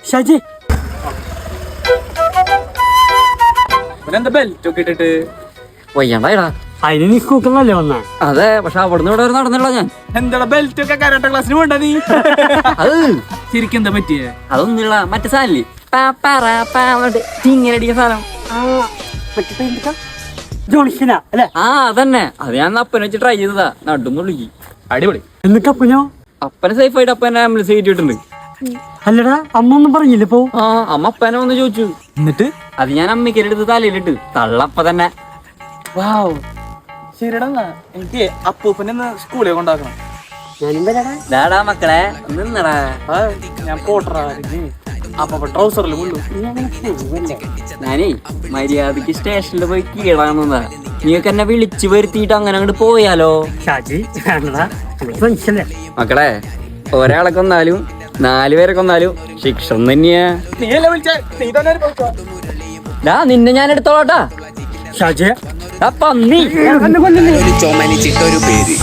ഷാജി എന്താ ബെൽറ്റ് ഒക്കെ ഇട്ടിട്ട് വയ്യണ്ടായിടാ. അതിന് നീ സ്കൂട്ടറിലല്ലേ വന്ന? അതെ, പക്ഷെ അവിടുന്ന് ഇവിടെ വരെ നടന്നില്ല ഞാൻ. എന്താ ബെൽറ്റ് ഒക്കെ കരാട്ട ക്ലാസ്സിന് വേണ്ട നീ? അത് ശരിക്കും എന്താ പറ്റിയേ? അതൊന്നുമില്ല, മറ്റേ സാധനല്ലേ ഇങ്ങനെ അടിക്കുന്ന സാധനം. ജോണിഷനാ അല്ലെ? ആ അതന്നെ, അത് ഞാൻ അപ്പനെ വെച്ച് ട്രൈ ചെയ്തതാ. നടുന്നുള്ളിക്ക് അടിപൊളി. എന്നിട്ട് അപ്പനോ? അപ്പനെ സേഫ് ആയിട്ട് അപ്പനെ ആംബുലൻസ് കയറ്റിയിട്ടുണ്ട്. അല്ലടാ അമ്മ ഒന്നും പറഞ്ഞില്ല ഇപ്പൊ? ആ, അമ്മ അപ്പനെ വന്ന് ചോദിച്ചു. എന്നിട്ട് അത് ഞാൻ അമ്മയ്ക്കെടുത്ത് തലയിലിട്ട് തള്ളപ്പ തന്നെ. വാവ്, ശരിടാ. എനിക്ക് അപ്പൂപ്പനെ സ്കൂളിൽ കൊണ്ടാക്കണം. ഞാനും വരാടാ. ഡാടാ മക്കളെ നിന്നടാ. ഞാൻ പോട്ടറാ. അപ്പൊ ട്രൗസറിൽ മുള്ളു. ഞാനേ മര്യാദക്ക് സ്റ്റേഷനിൽ പോയി കീഴാണെന്നാ. നീയൊക്കെ എന്നെ വിളിച്ചു വരുത്തിയിട്ട് അങ്ങനെ അങ്ങോട്ട് പോയാലോ? ഷാജി വേണ്ടടാ, ഫ്രണ്ട്സല്ലേ. മക്കളെ, ഒരാളെ കൊന്നാലും 4 പേരെ കൊന്നാലും ശിക്ഷ തന്നെയാ. നീയല്ലേ വിളിച്ചേ? നീ തന്നെ ഡാ, നിന്നെ ഞാൻ എടുത്തോളാട്ടാ. ഷാജി പന്നി എന്നെ കൊല്ലുന്നേ. ചോമനിച്ചിട്ടൊരു പേര്